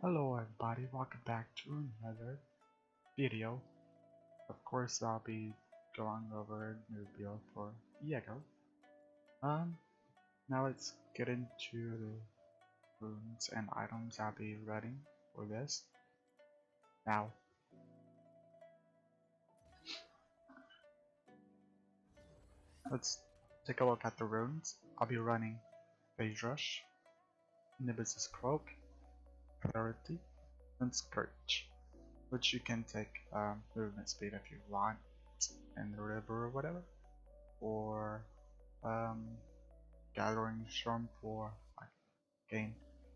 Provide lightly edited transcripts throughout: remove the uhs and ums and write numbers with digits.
Hello everybody, welcome back to another video. Of course I'll be going over a new build for viego. Now let's get into the runes and items I'll be running for this. Now, let's take a look at the runes. I'll be running Phase Rush, Nimbus's Cloak, Clarity, and Scourge, which you can take movement speed if you want in the river or whatever, or Gathering Storm for gain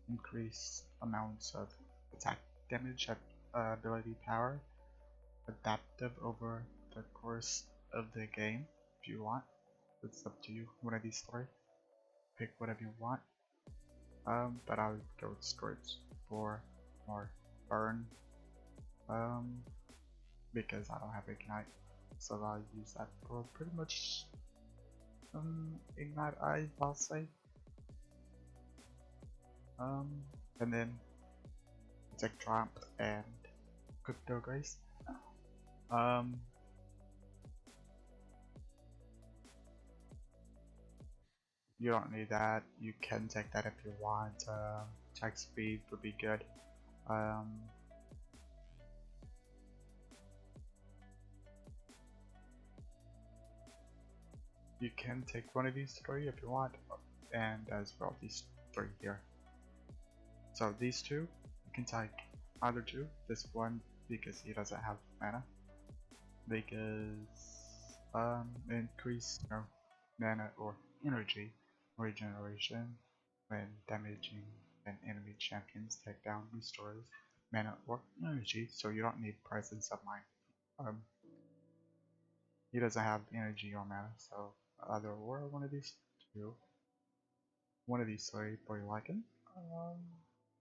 increased amounts of attack damage at ability power, adaptive over the course of the game if you want. It's up to you. One of these three. Pick whatever you want. But I would go with Scourge for more burn. Because I don't have Ignite, so I'll use that for pretty much Ignite I'll say. And then take Trump and Crypto Grace. You don't need that. You can take that if you want. Attack speed would be good. You can take one of these three if you want, and as well these three here. So these two, you can take either two. This one because he doesn't have mana, because increase mana or energy regeneration when damaging an enemy champion's takedown restores mana or energy, so you don't need presence of mind. He doesn't have energy or mana, so either or one of these two, one of these three for your liking,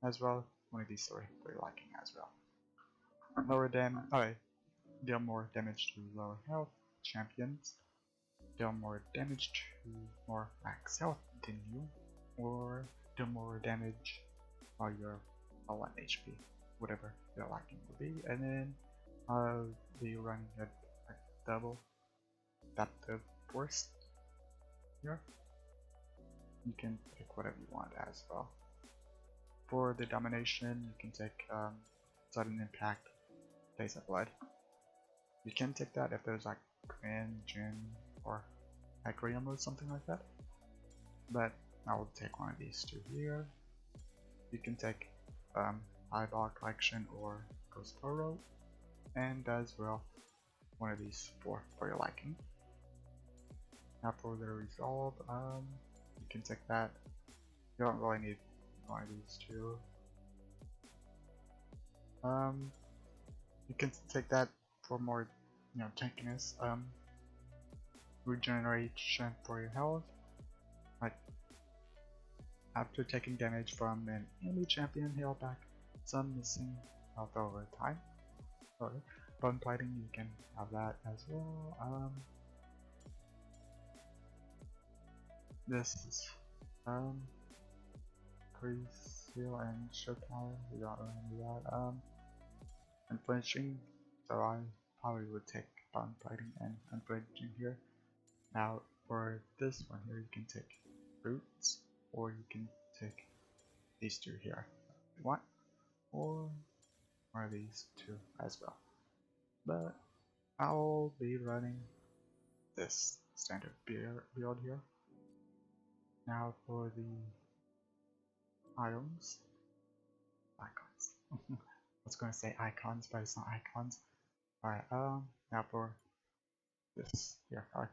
as well one of these three for your liking as well. Lower deal more damage to lower health champions, deal more damage to more max health than you, or deal more damage while you're low on HP, whatever your liking will be. And then I'll be running a double adaptive force here. You can pick whatever you want as well. For the domination, you can take sudden impact, Days of Blood. You can take that if there's like Grand, Jin, or Agrium or something like that. But I will take one of these two here. You can take Eyeball Collection or Ghost Poro, and as well one of these four for your liking. Now for the resolve, you can take that. You don't really need one of these two. You can take that for more, tankiness. Regeneration for your health. Like after taking damage from an enemy champion, heal back some missing health over time. Or bone plating, you can have that as well. This is increase heal and show power. We don't really need that. And flinching, so I probably would take bone plating and unflinching here. Now for this one here, you can take boots, or you can take these two here if you want, or one of these two as well. But I'll be running this standard build here. Now for the items, icons. I was going to say icons, but it's not icons. Alright, now for this here. Alright,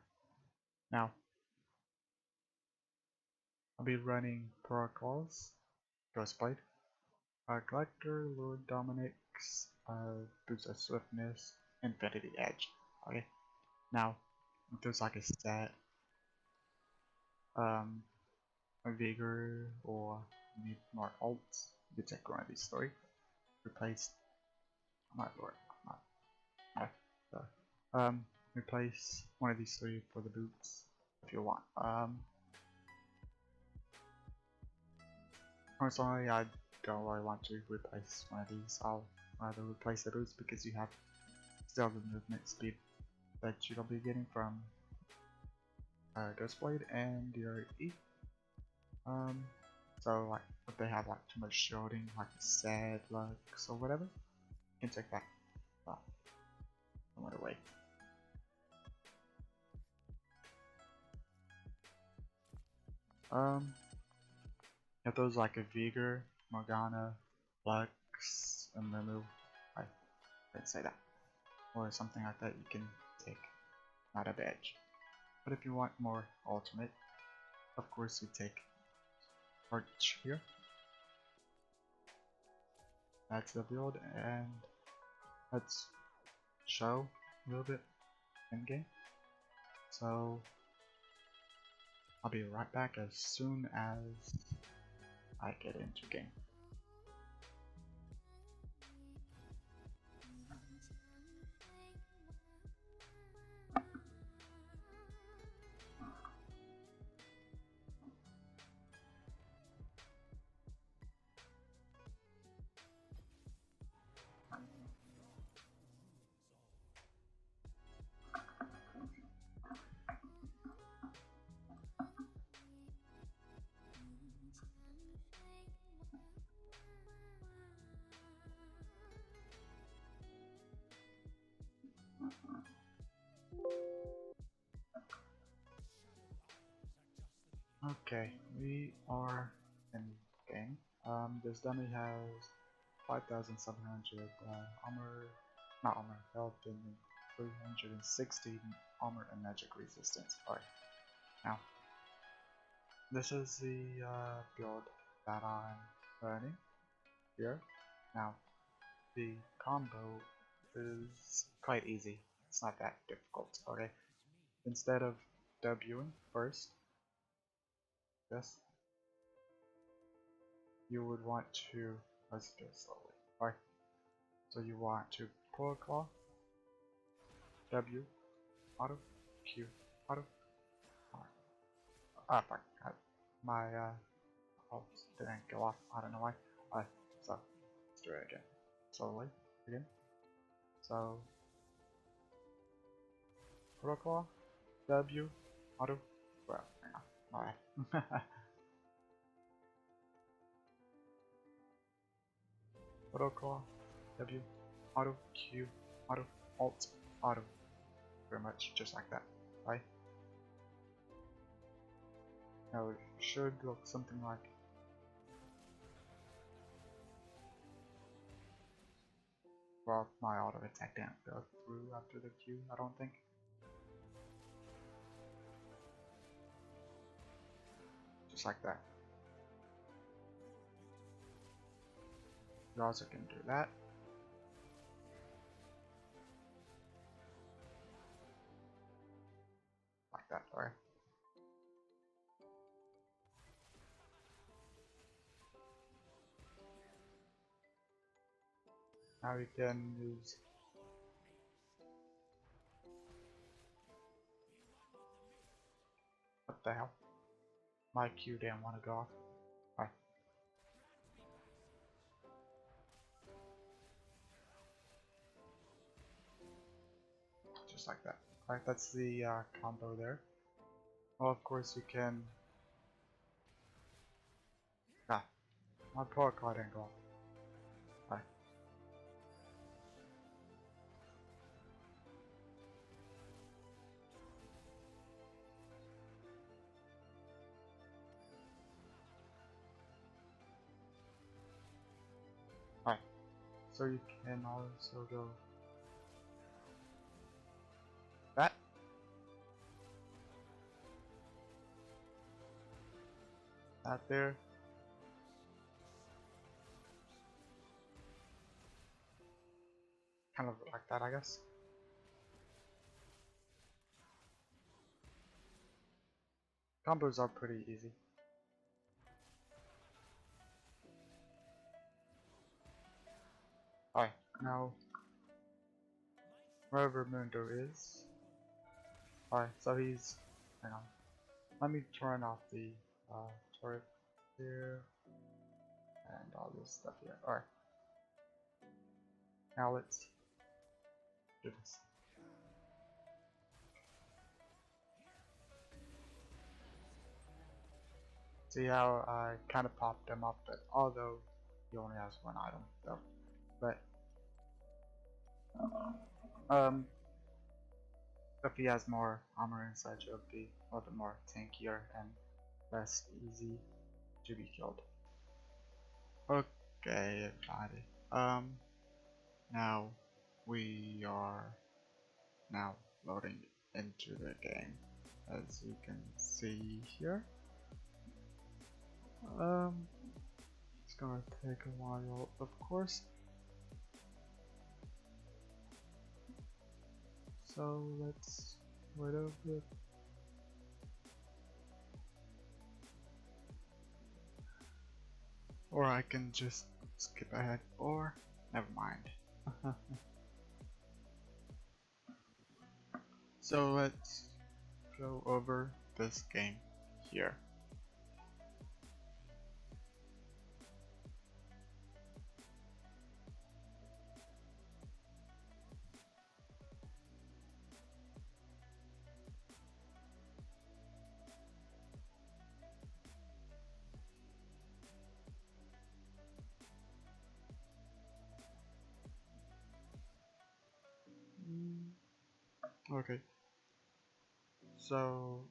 now I'll be running Protocols, Ghostblade, Collector, Lord Dominic's, Boots of Swiftness, Infinity Edge. Okay, now if there's like a stat, a vigor, or need more ults, you take one of these three. Replace replace one of these three for the boots if you want. Personally, I'd don't really want to replace one of these, I'll rather replace the boost because you have still the movement speed that you'll be getting from Ghostblade and your E. So like if they have like too much shielding, like sad looks or whatever, you can take that. Well, I went away. If those like a Vigor, Morgana, Lux, and Mumu, I didn't say that, or something like that, you can take not a badge. But if you want more ultimate, of course you take Arch here. That's the build, and let's show a little bit in game. So I'll be right back as soon as I get into game. Okay, we are in game. This dummy has 5,700 armor, not armor, health, and 360 armor and magic resistance. Alright, now this is the build that I'm running here. Now the combo is quite easy. It's not that difficult. Okay, instead of Wing first, yes, you would want to, let's do it slowly. Alright, so you want to pull a claw, W, auto, Q, auto, R. Ah, fuck, my oh, didn't go off, I don't know why. Alright, so let's do it again. Slowly, again. So, pull a claw, W, auto, well, hang on, my bad. Auto claw, W, auto, Q, auto, alt, auto. Pretty much just like that, right? Now it should look something like well, my auto attack didn't go through after the Q, I don't think. Just like that. You also can do that. Like that, alright. Now we can use what the hell? My Q didn't want to go off. Alright. Just like that. Alright, that's the combo there. Well, of course you can. Ah, my poor card didn't go off. Alright. Alright. So you can also go that. That there. Kind of like that, I guess. Combos are pretty easy. Alright, now wherever Mundo is. Alright, so he's. Hang on. Let me turn off the turret here. and all this stuff here. Alright, now let's do this. See how I kind of popped him up, but although he only has one item though. But if he has more armor and such, it'll be a little bit more tankier and less easy to be killed. Okay, everybody. Now we are now loading into the game, as you can see here. It's gonna take a while, of course. So let's wait a bit. Or I can just skip ahead, or never mind. So let's go over this game here. Okay. So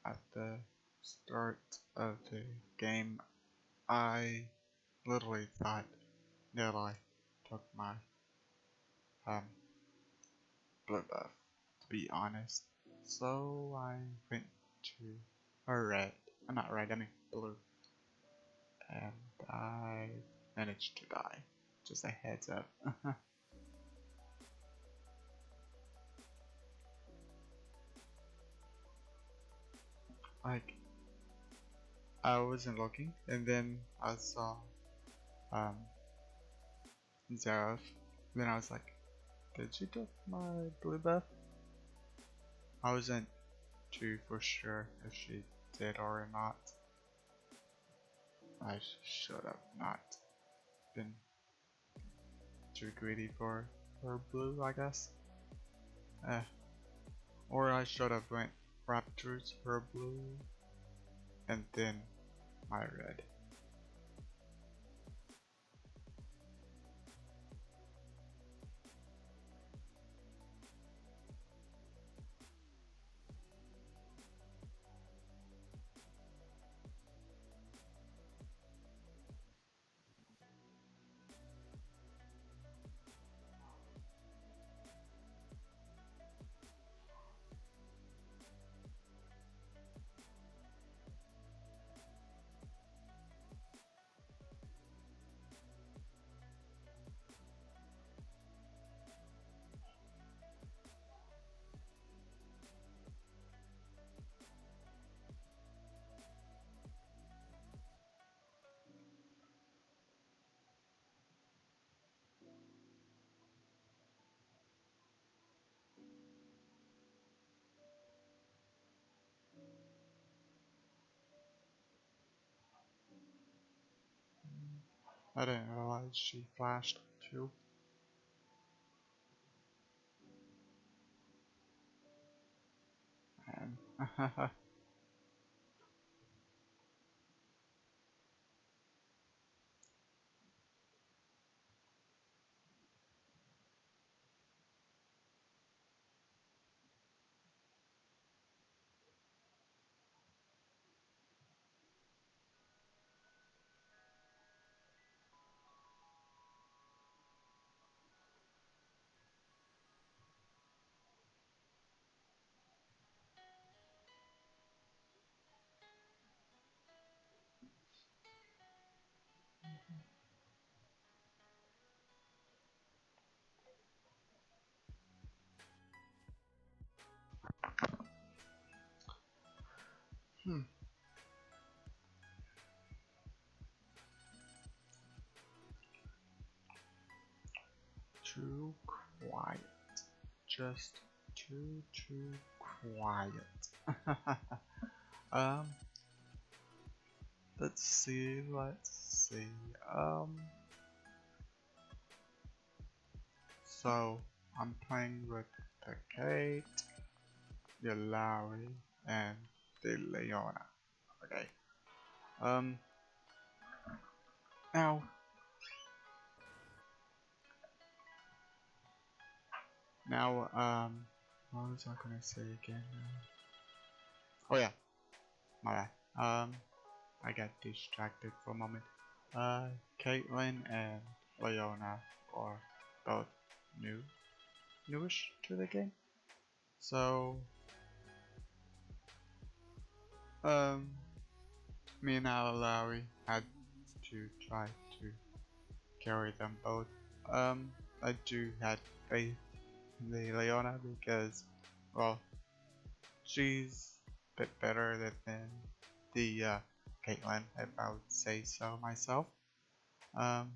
at the start of the game, I literally thought that I took my blue buff, to be honest. So I went to a red, not red, I mean blue, and I managed to die. Just a heads up. Like, I wasn't looking, and then I saw Zeref. Then I was like, did she take my blue buff? I wasn't too for sure if she did or not. I should have not been too greedy for her blue, I guess. Or I should have went Raptors her blue and then my red. I didn't realize she flashed too. And too quiet. Just too quiet. Um, let's see. see. Um, so I'm playing with the Kate, the Larry, and the Leona. Okay. Um, now, what was I gonna say again? Oh yeah, my bad. I got distracted for a moment. Caitlyn and Leona are both newish to the game. So, um, me and Alawi had to try to carry them both. Um, I do had faith in the Leona because, well, she's a bit better than the Caitlyn, if I would say so myself. Um,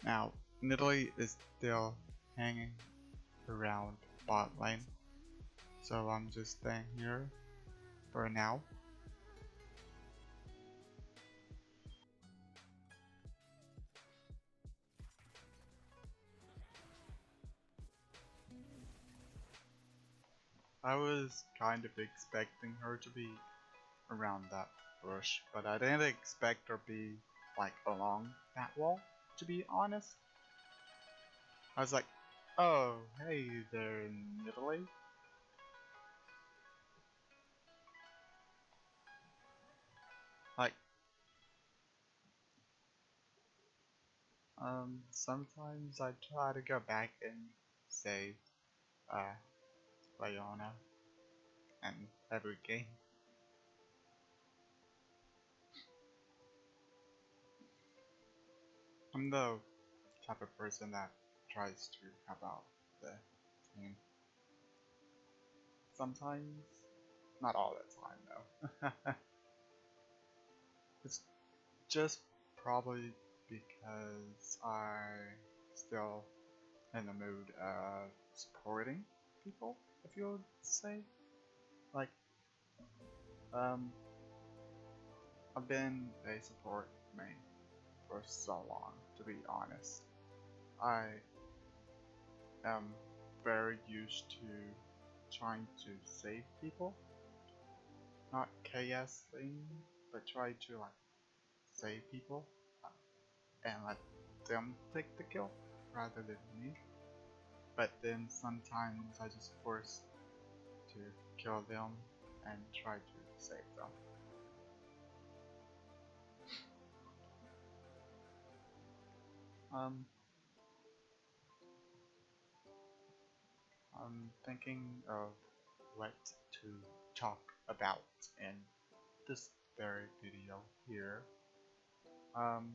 now, Nidalee is still hanging around bot lane, so I'm just staying here for now. I was kind of expecting her to be around that bush, but I didn't expect her to be like along that wall, to be honest. I was like, oh, hey there in Italy. Like, sometimes I try to go back and save, uh, Leona and every game. I'm the type of person that tries to help out the team. Sometimes, not all the time though. It's just probably because I still in the mood of supporting people, if you would say. Like, um, I've been a support main for so long, to be honest. I am very used to trying to save people, not KSing, but try to like save people and let them take the kill rather than me. But then sometimes I just force to kill them and try to save them. Um, I'm thinking of what to talk about in this very video here. Um,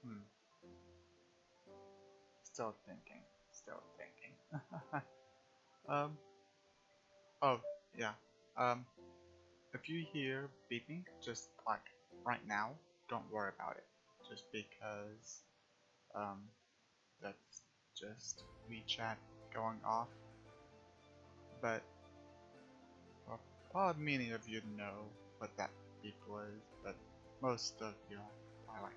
hmm, still thinking, still thinking. um, oh yeah. Um, if you hear beeping, just like right now, don't worry about it. Just because um, that's just WeChat going off. But well, probably many of you know what that beep was, but most of you, probably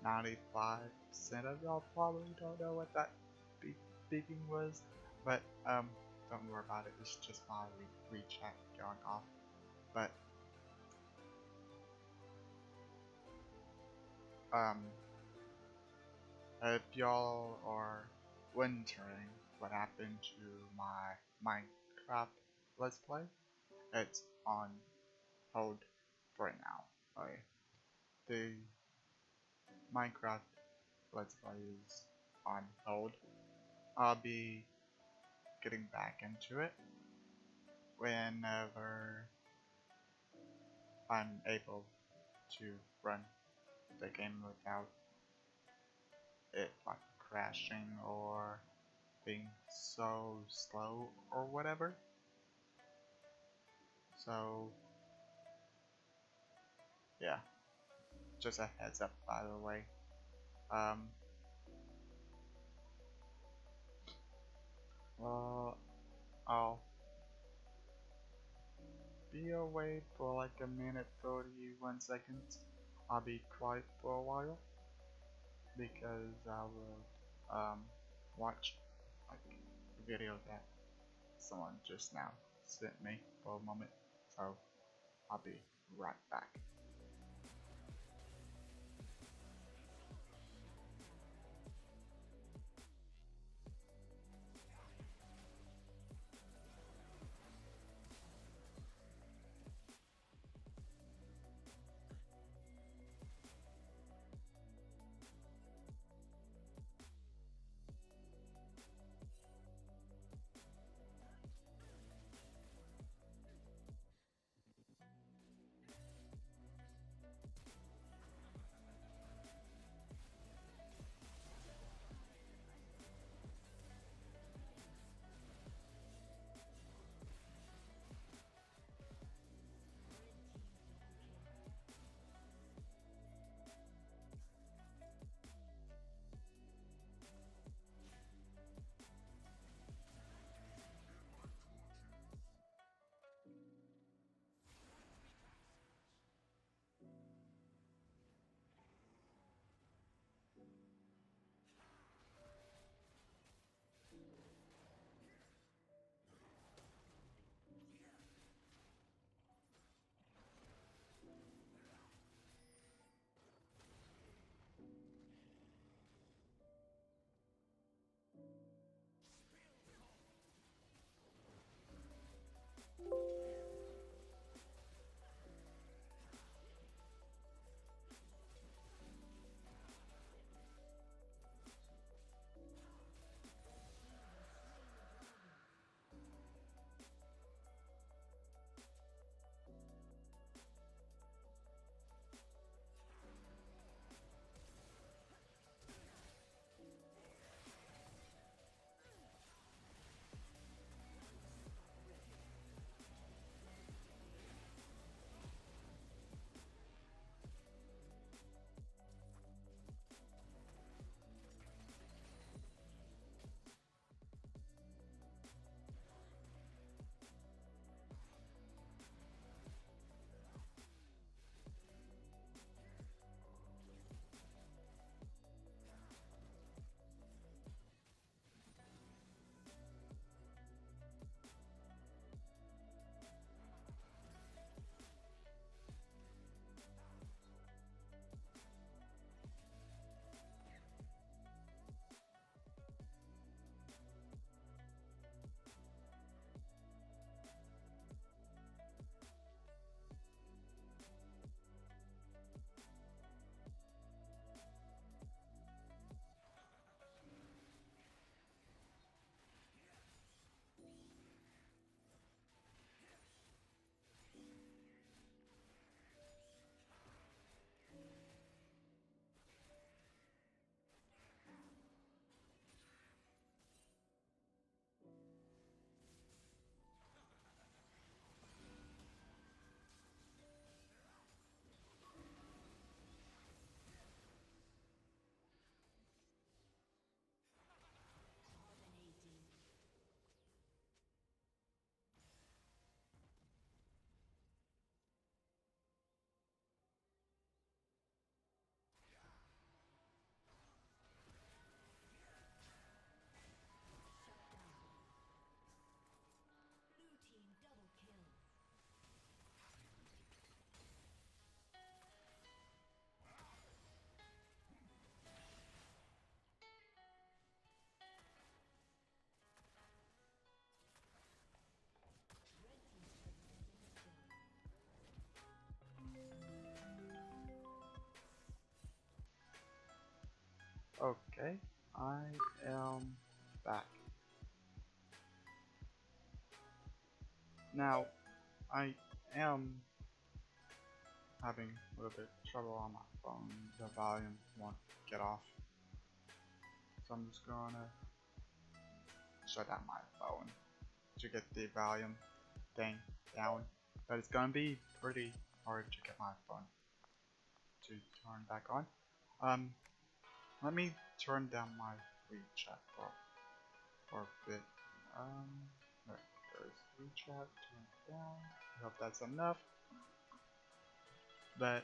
like 95% of y'all probably don't know what that beeping was. But don't worry about it. It's just my WeChat going off. But um, if y'all are wondering what happened to my Minecraft Let's Play, it's on hold for now. Okay. The Minecraft Let's Play is on hold. I'll be getting back into it whenever I'm able to run the game without it like crashing or being so slow or whatever. So yeah, just a heads up by the way. Um, well, I'll be away for like a minute 31 seconds. I'll be quiet for a while because I will watch like a video that someone just now sent me for a moment. So I'll be right back. Okay, I am back. Now, I am having a little bit of trouble on my phone. The volume won't get off. So I'm just gonna shut down my phone to get the volume thing down. But it's gonna be pretty hard to get my phone to turn back on. Let me turn down my WeChat for a bit. There's WeChat, turn it down. I hope that's enough. But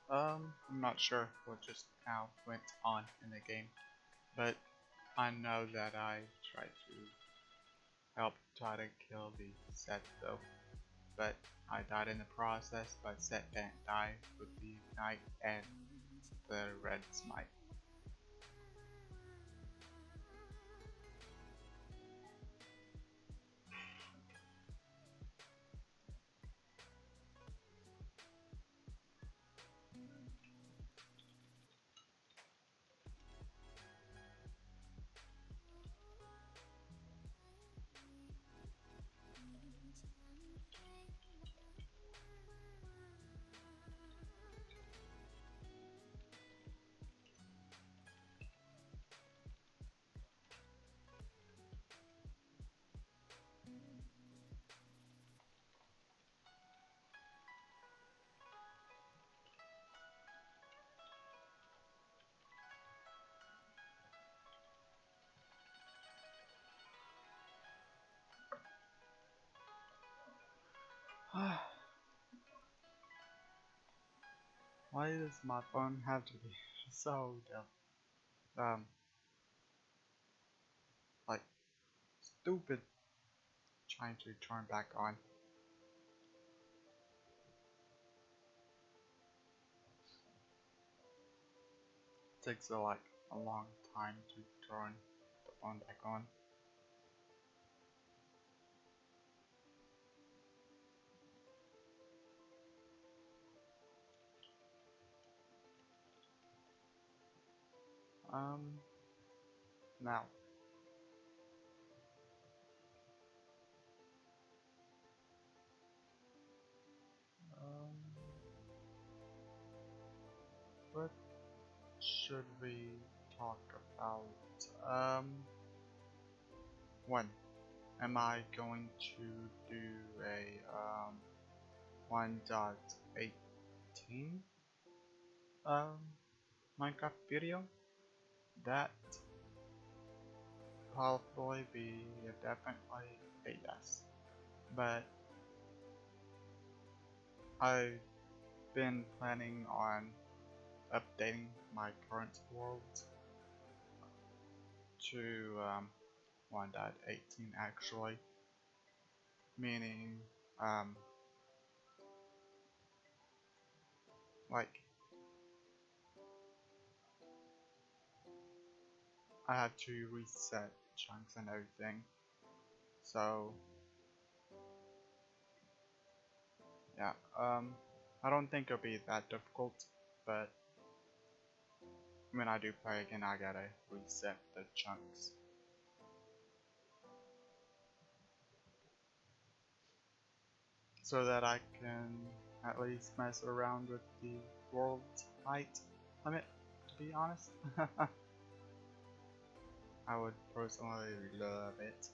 I'm not sure what just now went on in the game, but I know that I tried to help try to kill the set though, but I died in the process, but set didn't die with the ignite and the red smite. Why does my phone have to be so like stupid trying to turn back on? It takes like a long time to turn the phone back on. Now, um, what should we talk about? One, am I going to do a 1.18 Minecraft video? That probably be definitely a yes. But I've been planning on updating my current world to 1.18 actually, meaning like I had to reset chunks and everything. So yeah, I don't think it'll be that difficult, but when I do play again, I gotta reset the chunks. So that I can at least mess around with the world height limit, to be honest. I would personally love it.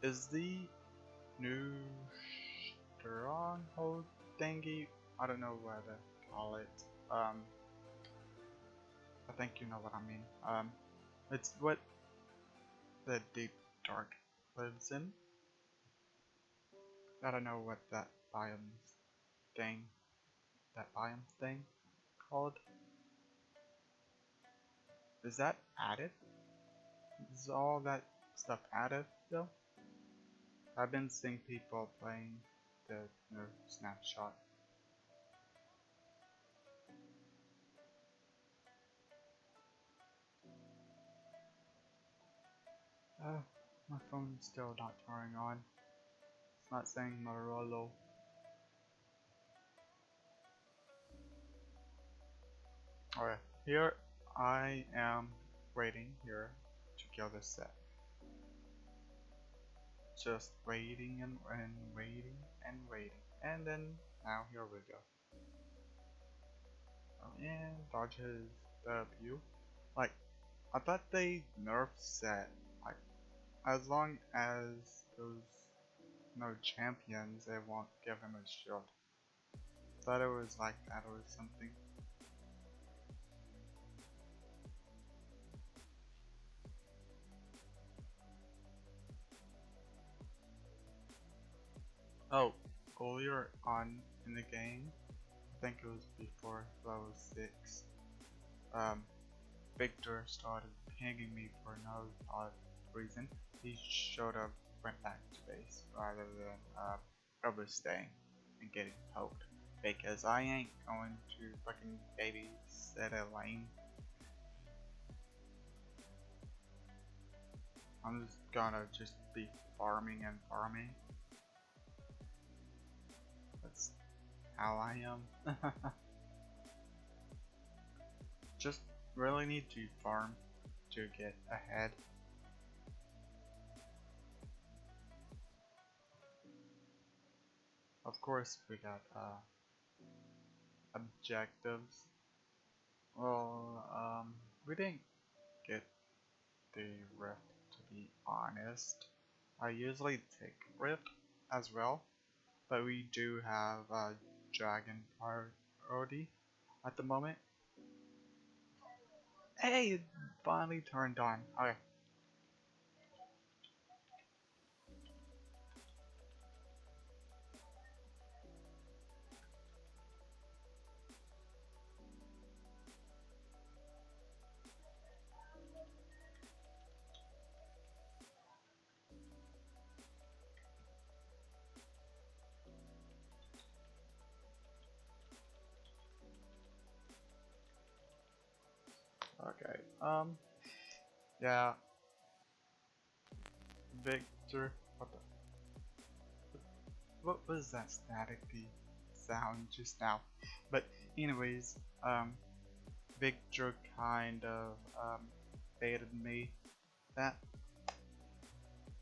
Is the new stronghold thingy, I don't know what to call it, I think you know what I mean, it's what the deep dark lives in. I don't know what that thing, biome thing called. Is that added? Is all that stuff added though? I've been seeing people playing the snapshot. My phone's still not turning on. It's not saying Motorola. Alright, here I am waiting here to kill this set. Just waiting and waiting and waiting. And then now here we go. And dodges W. Like, I thought they nerfed set. Like, as long as those no champions, they won't give him a shield. Thought it was like that or something. Oh, earlier on in the game, I think it was before level 6, um, Victor started pinging me for no odd reason. He showed up, went back to base rather than overstaying and getting poked. Because I ain't going to fucking babysit a lane. I'm just gonna just be farming and farming. That's how I am. Just really need to farm to get ahead. Of course, we got objectives. Well, we didn't get the rift, to be honest. I usually take rift as well, but we do have dragon priority at the moment. Hey, it finally turned on. Okay. Okay. Yeah. Victor. What was that staticky sound just now? But anyways, Victor kind of baited me. That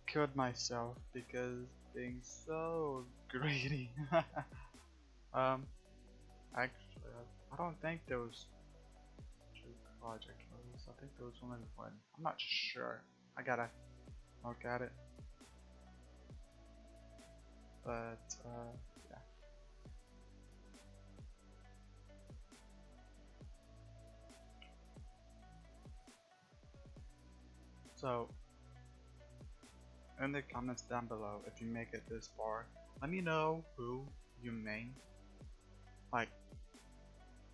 killed myself because being so greedy. um, actually, I don't think there was two project kills. I think there was only one. I'm not sure. I gotta look at it. But yeah. So in the comments down below, if you make it this far, let me know who you main. Like,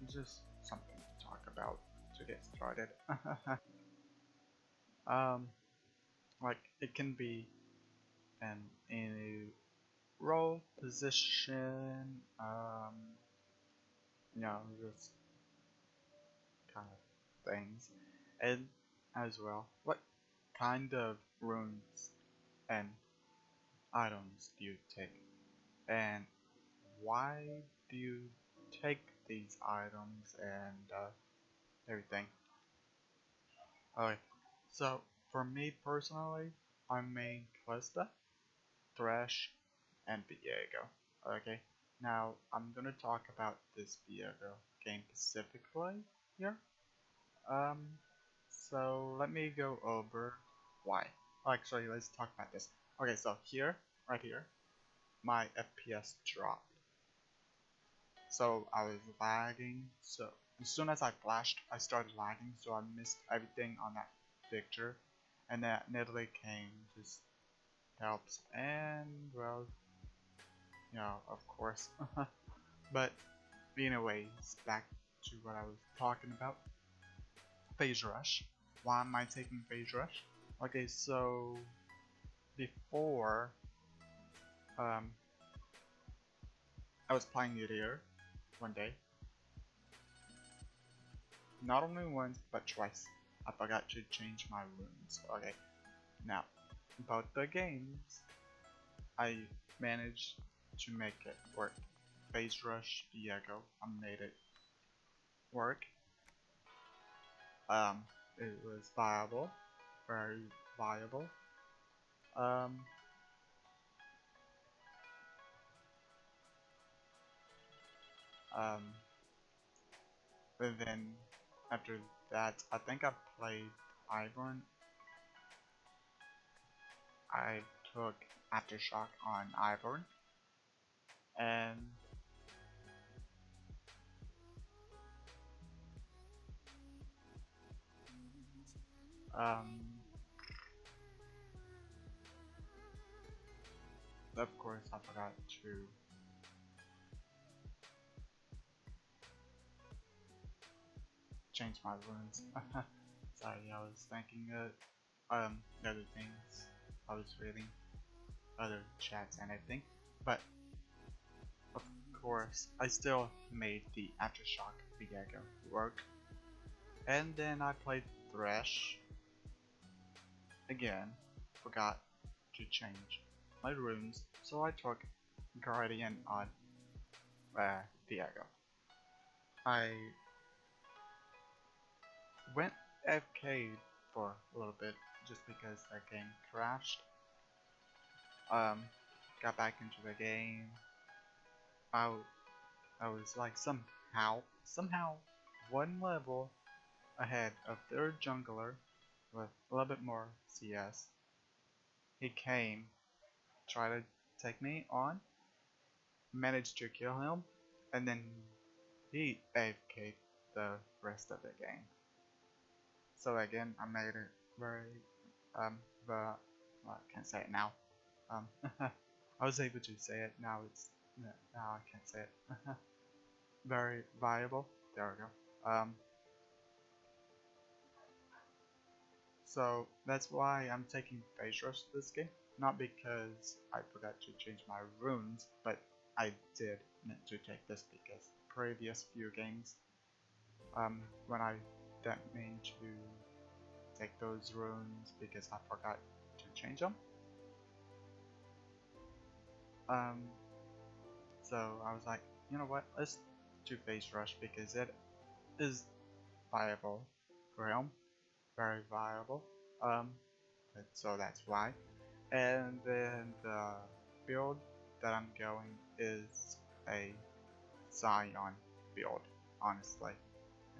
just something to talk about to get started. um, like it can be an any role, position, just kind of things, and as well, what kind of runes and items do you take, and why do you take these items and everything. Okay, so for me personally, I main Calista, Thresh, and viego. Okay, now I'm gonna talk about this viego game specifically here. Um, so let me go over why. Actually, let's talk about this. Okay, so here, right here, my FPS dropped. So I was lagging. So as soon as I flashed, I started lagging. So I missed everything on that picture, and that Natalie came just helps. And well, of course. But anyways, back to what I was talking about. Phase rush. Why am I taking phase rush? Okay, so before um, I was playing it here one day. Not only once, but twice. I forgot to change my runes. Okay, now about the games, I managed to make it work. Phase rush viego, I made it work. Um, it was viable, very viable. Um, um, but then after that, I think I played Ivern. I took Aftershock on Ivern, and um, of course, I forgot to change my runes. Sorry, I was thinking other things. I was reading other chats and everything, but of course, I still made the Aftershock viego work. And then I played Thresh again, forgot to change my runes, so I took Guardian on viego. I went FK for a little bit just because that game crashed. Got back into the game. I, I was like somehow one level ahead of their jungler with a little bit more CS. He came, tried to take me on, managed to kill him, and then he AFK'd the rest of the game. So again, I made it very, well, I can't say it now. I was able to say it, now now I can't say it. Very viable, there we go. So that's why I'm taking Phase Rush this game. Not because I forgot to change my runes, but I did need to take this because previous few games, when I didn't mean to take those runes because I forgot to change them. So I was like, you know what, let's do Phase Rush because it is viable for him, very viable. So that's why. And then the build that I'm going is a Zion build, honestly,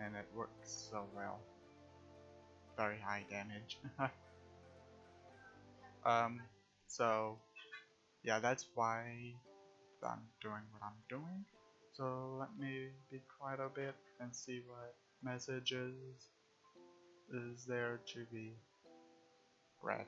and it works so well. Very high damage. um, so yeah, that's why I'm doing what I'm doing. So let me be quiet a bit and see what messages is there to be read.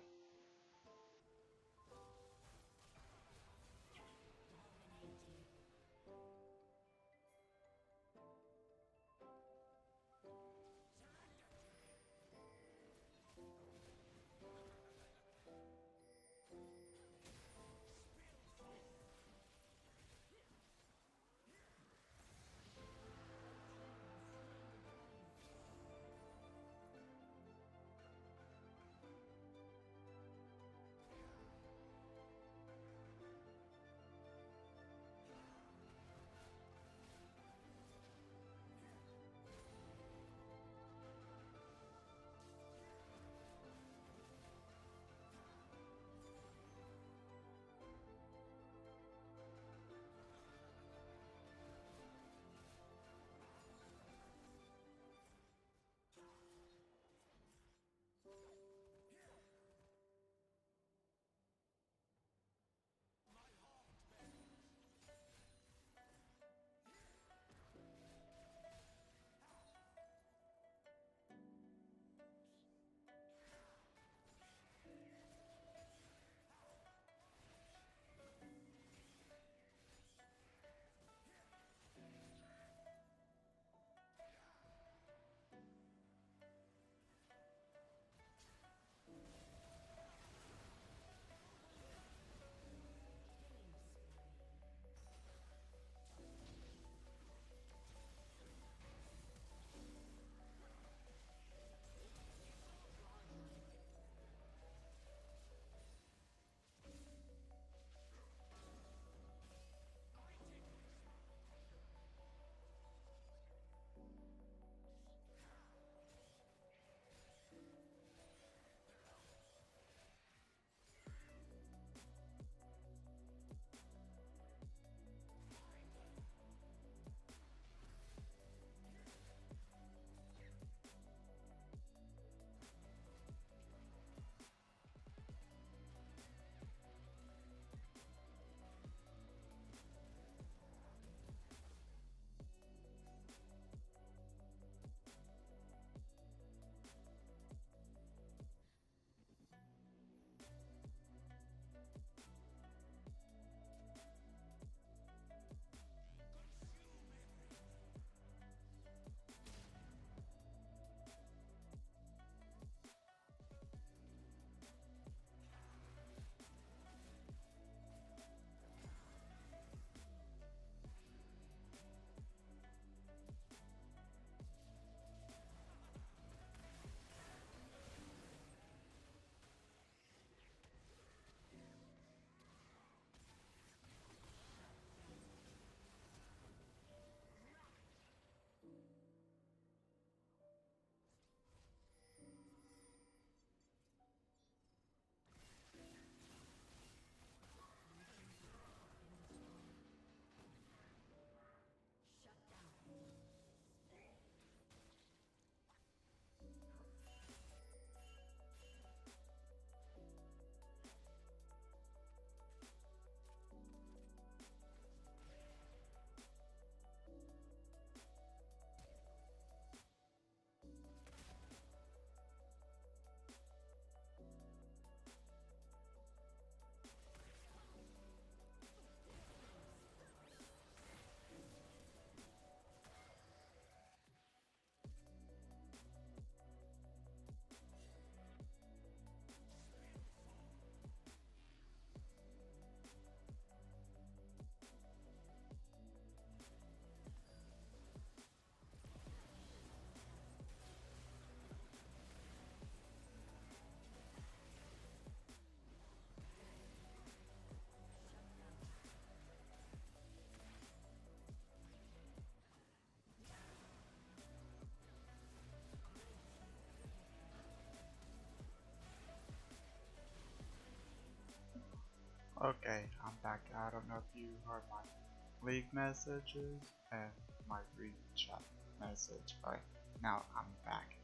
Okay, I'm back. I don't know if you heard my league messages and my read chat message, but now I'm back.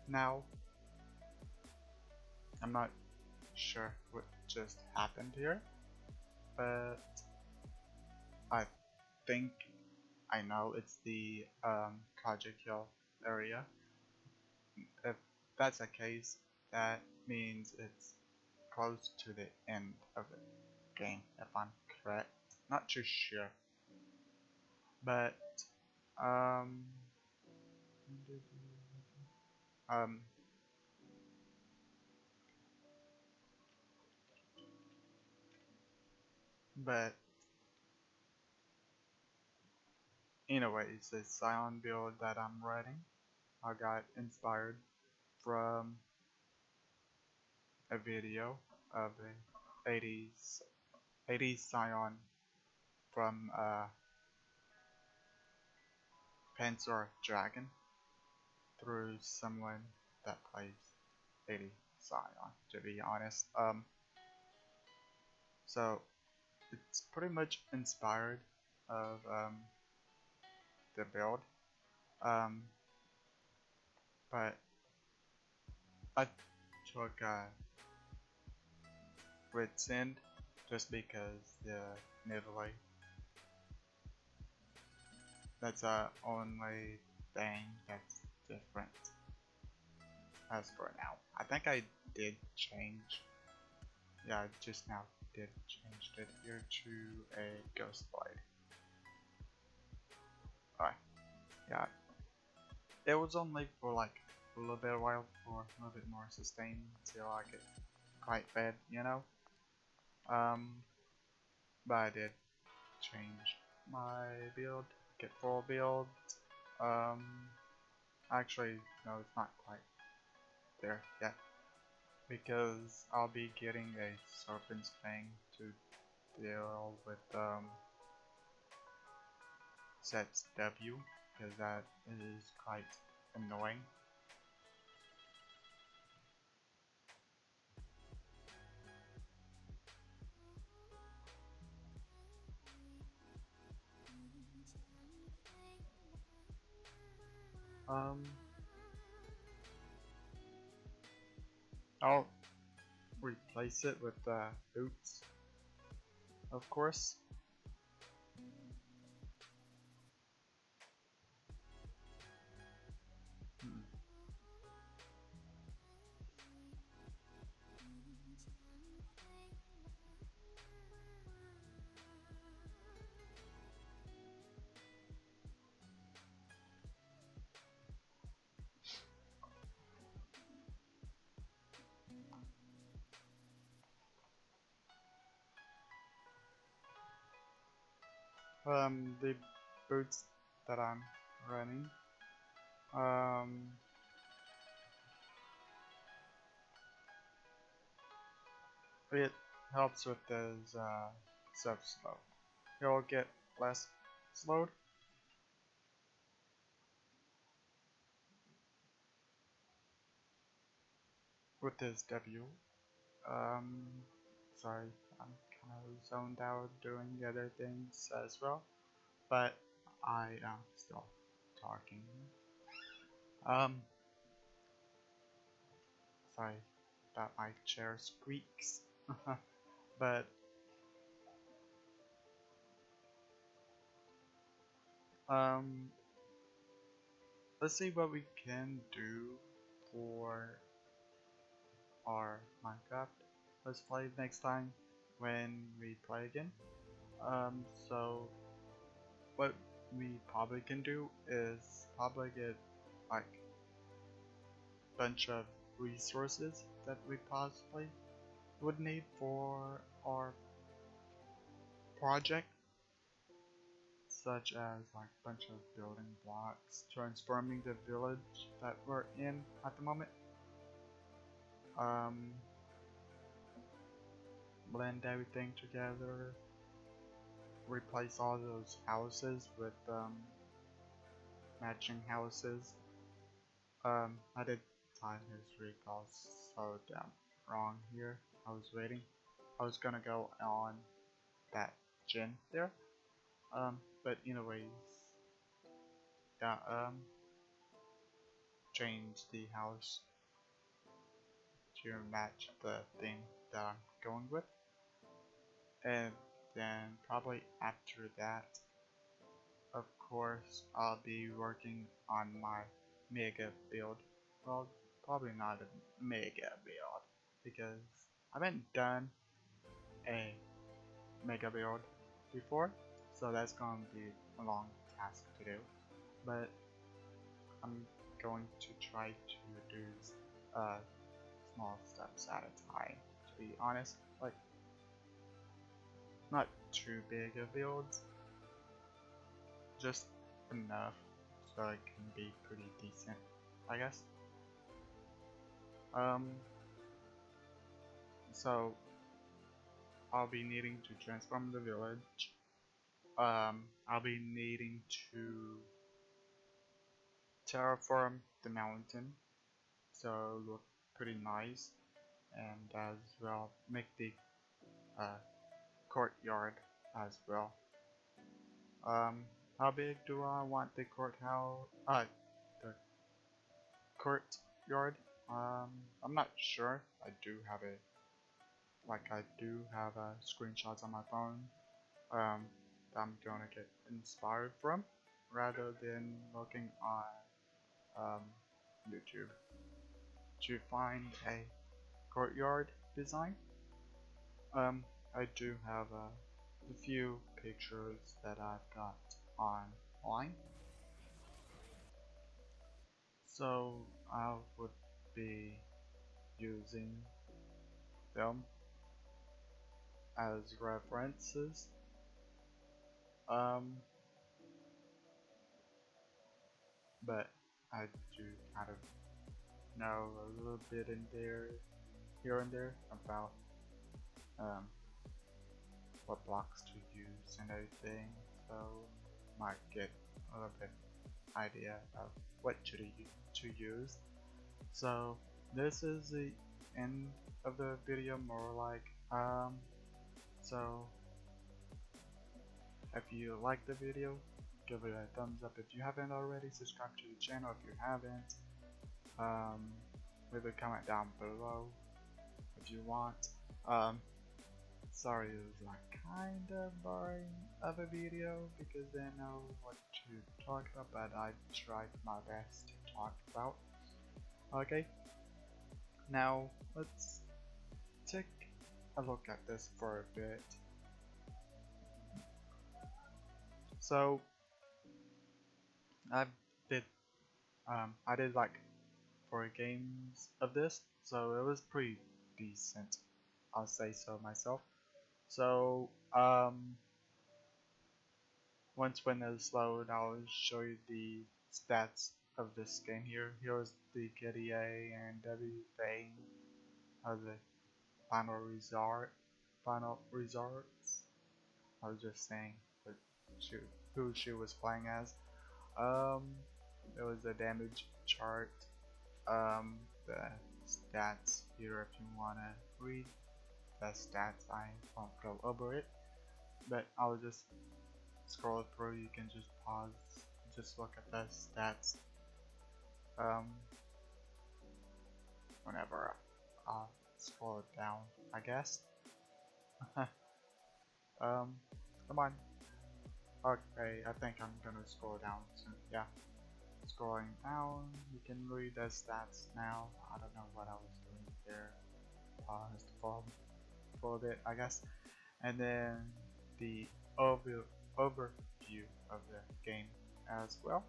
Now I'm not sure what just happened here, but I think I know it's the Project Hill area. If that's the case, that means it's close to the end of the game, if I'm correct. Not too sure, but um, um, but anyways, this Scion build that I'm writing, I got inspired from a video of a 80s Scion from Panzer Dragon through someone that plays 80 Scion, to be honest. So it's pretty much inspired of the build, um, but I took Wits End just because the Nidalee, that's the only thing that's different as for now. I think I did change, yeah, I just now did change it here to a Ghost Blade. Alright, yeah, it was only for like a little bit while for a little bit more sustain until I get quite bad, you know. Um, but I did change my build, get full build. Um, actually, no, it's not quite there yet because I'll be getting a Serpent's Fang to deal with sets W because that is quite annoying. Um, I'll replace it with boots, of course. Hmm. The boots that I'm running, um, it helps with his sub slow. He'll get less slowed with his W. Um, sorry, I'm kind of zoned out doing the other things as well, but I am still talking. Um, sorry that my chair squeaks, but um, let's see what we can do for our Minecraft. Let's play next time when we play again. So what we probably can do is probably get like a bunch of resources that we possibly would need for our project, such as like a bunch of building blocks, transforming the village that we're in at the moment, um, blend everything together, replace all those houses with matching houses. I did time history calls so damn wrong here. I was waiting. I was gonna go on that gym there. But anyways, that change the house to match the theme that I'm going with, and then probably after that, of course, I'll be working on my mega build. Well, probably not a mega build because I haven't done a mega build before, so that's gonna be a long task to do. But I'm going to try to do small steps at a time. To be honest, like not too big of builds, just enough so it can be pretty decent, I guess. So I'll be needing to transform the village. I'll be needing to terraform the mountain so it look pretty nice, and as well make the courtyard as well. How big do I want the courthouse? The courtyard. I'm not sure. I do have screenshots on my phone. I'm gonna get inspired from, rather than looking on YouTube to find a courtyard design. I do have a few pictures that I've got online, so I would be using them as references. But I do kind of know a little bit in there, here and there, about what blocks to use and everything, so might get a little bit idea of what to use. So this is the end of the video, more like. So if you like the video, give it a thumbs up. If you haven't already, subscribe to the channel if you haven't. Leave a comment down below if you want. Sorry, it was like kind of boring of a video because I didn't know what to talk about, but I tried my best to talk about. Okay, now let's take a look at this for a bit. So I did like 4 games of this, so it was pretty decent, I'll say so myself. So once when it's loaded, I'll show you the stats of this game here. Here's the KDA and everything of the final results. I was just saying who she was playing as. There was a damage chart, the stats here if you wanna read the stats. I won't go over it, but I'll just scroll through. You can just pause, just look at the stats whenever I'll scroll it down, I guess. Come on. Okay, I think I'm gonna scroll down soon. Yeah, scrolling down, you can read the stats now. I don't know what I was doing there. Paused for a bit, I guess. And then the overview of the game as well.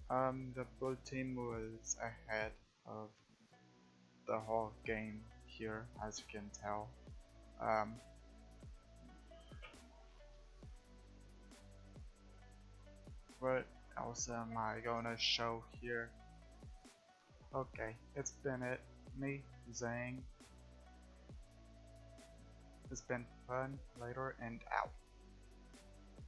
The blue team was ahead of the whole game here, as you can tell. What else am I gonna show here? Okay, it's been me, Zhang. It's been fun, later, and out.